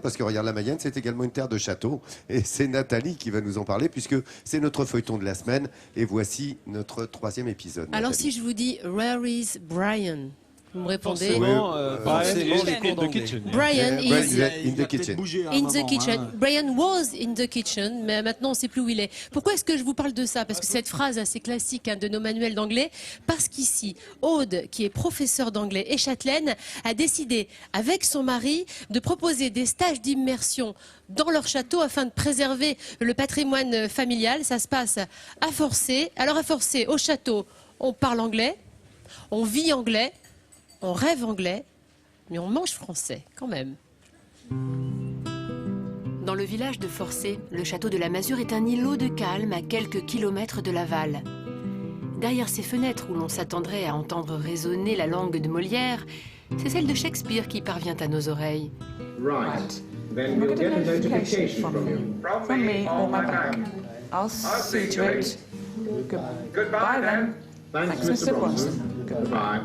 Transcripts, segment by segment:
Parce que regarde, la Mayenne, c'est également une terre de châteaux. Et c'est Nathalie qui va nous en parler, puisque c'est notre feuilleton de la semaine. Et voici notre 3e épisode. Alors Nathalie. si je vous dis « Where is Brian ?» vous me répondez Brian les cours d'anglais. Brian is in the kitchen. in the kitchen. Brian was in the kitchen, mais maintenant on ne sait plus où il est. Pourquoi est-ce que je vous parle de ça? Parce que cette phrase assez classique de nos manuels d'anglais, parce qu'ici, Aude, qui est professeure d'anglais et châtelaine, a décidé, avec son mari, de proposer des stages d'immersion dans leur château afin de préserver le patrimoine familial. Ça se passe à Forcé. Alors à Forcé, au château, on parle anglais, on vit anglais, on rêve anglais, mais on mange français quand même. Dans le village de Forcé, le château de la Masure est un îlot de calme à quelques kilomètres de Laval. Derrière ces fenêtres où l'on s'attendrait à entendre résonner la langue de Molière, c'est celle de Shakespeare qui parvient à nos oreilles. Right. Then we'll get a notification from you. From me or my bank. I'll see to it. Goodbye then. Thanks, Mr. Bronson. Goodbye.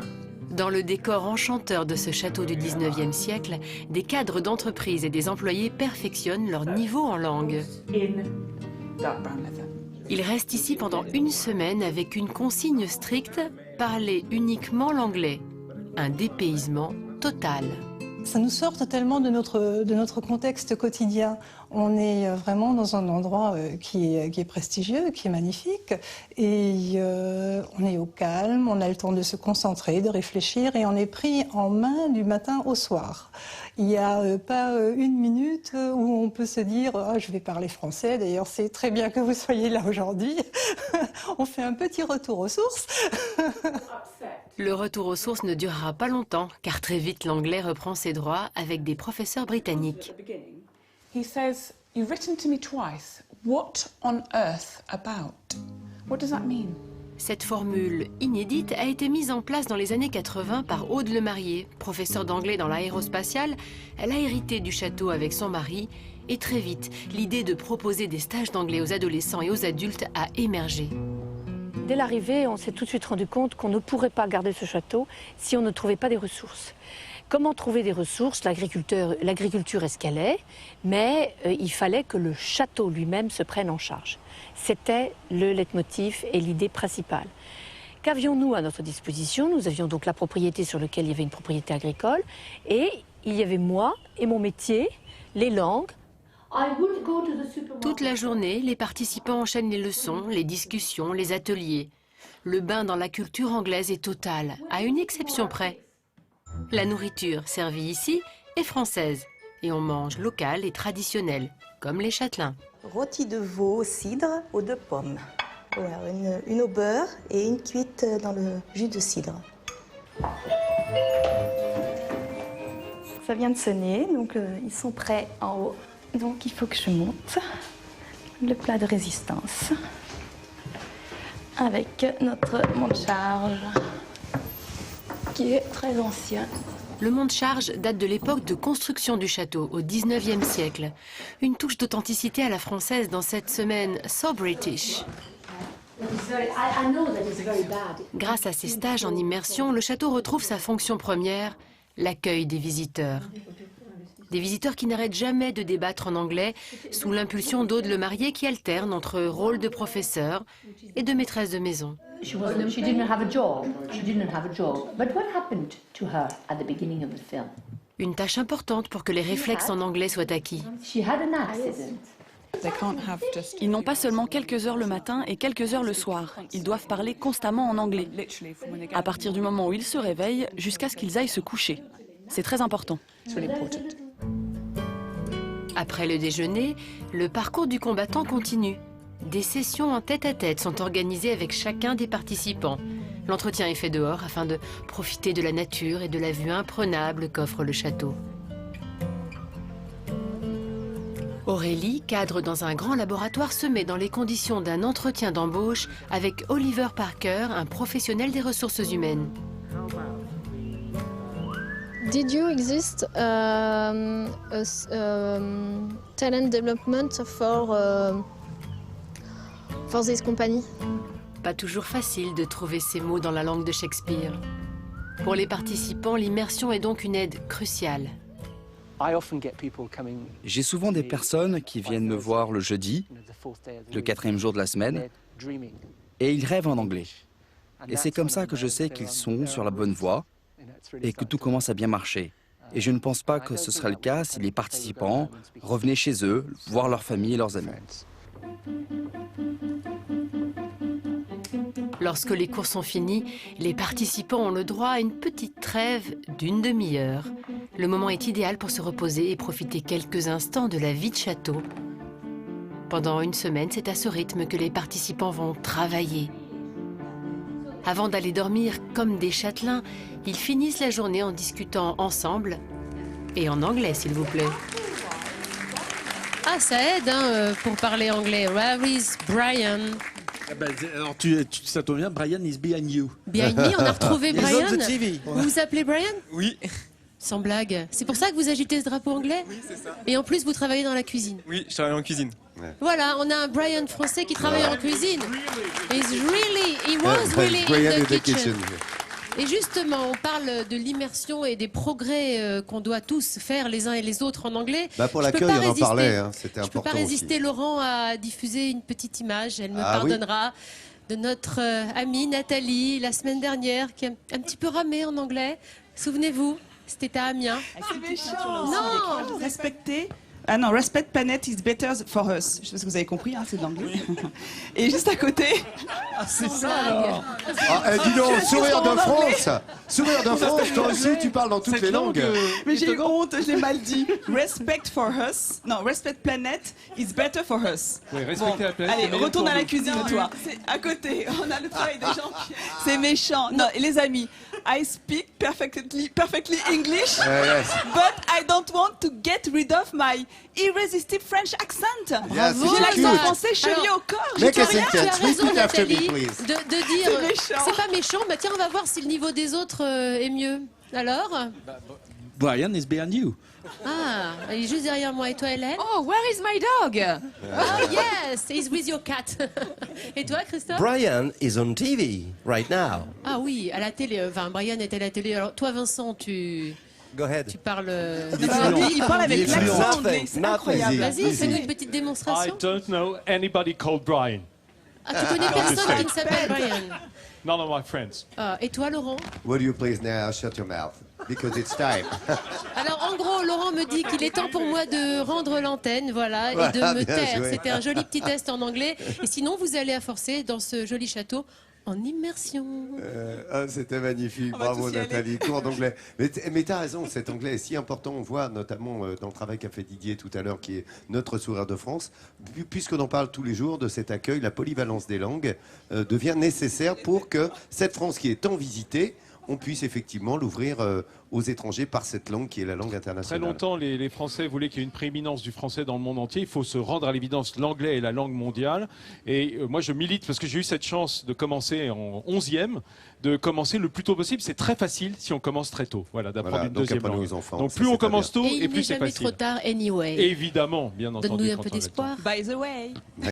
Dans le décor enchanteur de ce château du 19e siècle, des cadres d'entreprise et des employés perfectionnent leur niveau en langue. In dark brown leather. Ils restent ici pendant une semaine avec une consigne stricte, parler uniquement l'anglais. Un dépaysement total. Ça nous sort totalement de notre contexte quotidien. On est vraiment dans un endroit qui est prestigieux, qui est magnifique. Et on est au calme, on a le temps de se concentrer, de réfléchir. Et on est pris en main du matin au soir. Il n'y a pas une minute où on peut se dire « je vais parler français ». D'ailleurs, c'est très bien que vous soyez là aujourd'hui. On fait un petit retour aux sources. Le retour aux sources ne durera pas longtemps, car très vite l'anglais reprend ses droits avec des professeurs britanniques. He says, "You've written to me twice. What on earth about? What does that mean?" Cette formule inédite a été mise en place dans les années 80 par Aude Lemarié, professeure d'anglais dans l'aérospatiale. Elle a hérité du château avec son mari et très vite, l'idée de proposer des stages d'anglais aux adolescents et aux adultes a émergé. Dès l'arrivée, on s'est tout de suite rendu compte qu'on ne pourrait pas garder ce château si on ne trouvait pas des ressources. Comment trouver des ressources? L'agriculture est ce qu'elle est, mais il fallait que le château lui-même se prenne en charge. C'était le leitmotiv et l'idée principale. Qu'avions-nous à notre disposition? Nous avions donc la propriété sur laquelle il y avait une propriété agricole, et il y avait moi et mon métier, les langues. Toute la journée, les participants enchaînent les leçons, les discussions, les ateliers. Le bain dans la culture anglaise est total, à une exception près. La nourriture servie ici est française, et on mange local et traditionnel, comme les châtelains. Rôti de veau au cidre aux 2 pommes. Voilà, une au beurre et une cuite dans le jus de cidre. Ça vient de sonner, donc ils sont prêts en haut. Donc il faut que je monte le plat de résistance avec notre monte-charge qui est très ancien. Le monte-charge date de l'époque de construction du château, au 19e siècle. Une touche d'authenticité à la française dans cette semaine so British. Grâce à ces stages en immersion, le château retrouve sa fonction première, l'accueil des visiteurs. Des visiteurs qui n'arrêtent jamais de débattre en anglais sous l'impulsion d'Aude Lemarié qui alterne entre rôle de professeur et de maîtresse de maison. She didn't have a job. But what happened to her at the beginning of the film? Une tâche importante pour que les réflexes en anglais soient acquis. She had an accident. Ils n'ont pas seulement quelques heures le matin et quelques heures le soir. Ils doivent parler constamment en anglais, à partir du moment où ils se réveillent jusqu'à ce qu'ils aillent se coucher. C'est très important. Après le déjeuner, le parcours du combattant continue. Des sessions en tête-à-tête sont organisées avec chacun des participants. L'entretien est fait dehors afin de profiter de la nature et de la vue imprenable qu'offre le château. Aurélie, cadre dans un grand laboratoire, se met dans les conditions d'un entretien d'embauche avec Oliver Parker, un professionnel des ressources humaines. Did you exist talent development for this company? Pas toujours facile de trouver ces mots dans la langue de Shakespeare. Pour les participants, l'immersion est donc une aide cruciale. J'ai souvent des personnes qui viennent me voir le jeudi, le 4e jour de la semaine, et ils rêvent en anglais. Et c'est comme ça que je sais qu'ils sont sur la bonne voie et que tout commence à bien marcher. Et je ne pense pas que ce serait le cas si les participants revenaient chez eux, voir leur famille et leurs amis. Lorsque les cours sont finis, les participants ont le droit à une petite trêve d'une demi-heure. Le moment est idéal pour se reposer et profiter quelques instants de la vie de château. Pendant une semaine, c'est à ce rythme que les participants vont travailler. Avant d'aller dormir comme des châtelains, ils finissent la journée en discutant ensemble et en anglais, s'il vous plaît. Ah, ça aide pour parler anglais. Where is Brian? Alors, ça tombe bien, Brian is behind you. Behind me, on a retrouvé Brian. TV. Vous vous appelez Brian? Oui. Sans blague. C'est pour ça que vous agitez ce drapeau anglais? Oui, c'est ça. Et en plus, vous travaillez dans la cuisine? Oui, je travaille en cuisine. Voilà, on a un Brian français qui travaille en cuisine. He was really in the kitchen. Et justement, on parle de l'immersion et des progrès qu'on doit tous faire les uns et les autres en anglais. Pour l'accueil, on en parlait, c'était important. Je ne peux pas résister, aussi. Laurent, à diffuser une petite image, elle me Ah, pardonnera, de notre amie Nathalie, la semaine dernière, qui a un petit peu ramé en anglais. Souvenez-vous, c'était à Amiens. C'est méchant. Non. Respecter. Ah non, respect planet is better for us. Je sais pas si vous avez compris, c'est de l'anglais. Et juste à côté. Ah, c'est ça alors. Dis donc, sourire de France. Sourire de France, toi aussi tu parles dans toutes les langues. Mais j'ai eu honte, je l'ai mal dit. Respect for us. Non, respect planet is better for us. Oui, respecter la planète. Allez, retourne à la cuisine, toi. C'est à côté. On a le travail des gens. C'est méchant. Non, les amis. I speak perfectly English, but I don't want to get rid of my irresistible French accent. Yes, J'ai l'accent français chevillé au corps. Tu as raison, Nathalie, de dire méchant. c'est pas méchant, mais tiens, on va voir si le niveau des autres est mieux. Alors? Brian is behind you. Ah, il est juste derrière moi. Et toi, Hélène? Oh, where is my dog? Oh, yes, he's with your cat. Et toi, Christophe? Brian is on TV right now. Ah oui, à la télé. Enfin, Brian est à la télé. Alors, toi, Vincent, tu Go ahead. parles... Il parle avec l'accent anglais, c'est incroyable. Vas-y, fais-nous une petite démonstration. I don't know anybody called Brian. Ah, tu connais personne qui ne s'appelle Brian? None of my friends. Ah, et toi, Laurent? Will you please now shut your mouth? Because it's time. Alors, en gros, Laurent me dit qu'il est temps pour moi de rendre l'antenne, voilà, et de me bien taire. joué. C'était un joli petit test en anglais. Et sinon, vous allez à forcer dans ce joli château en immersion. C'était magnifique, bravo Nathalie, cours d'anglais. Mais tu as raison, cet anglais est si important, on voit notamment dans le travail qu'a fait Didier tout à l'heure, qui est notre sourire de France, puisqu'on en parle tous les jours de cet accueil, la polyvalence des langues devient nécessaire pour que cette France qui est tant visitée, on puisse effectivement l'ouvrir aux étrangers par cette langue qui est la langue internationale. Très longtemps, les Français voulaient qu'il y ait une prééminence du français dans le monde entier. Il faut se rendre à l'évidence, l'anglais est la langue mondiale. Et moi, je milite parce que j'ai eu cette chance de commencer en 11e, de commencer le plus tôt possible. C'est très facile si on commence très tôt, voilà, d'apprendre une deuxième langue. Aux enfants, donc plus on commence tôt et et plus c'est il n'est jamais facile. trop tard anyway. Évidemment, bien entendu. Donne-nous un peu d'espoir. By the way.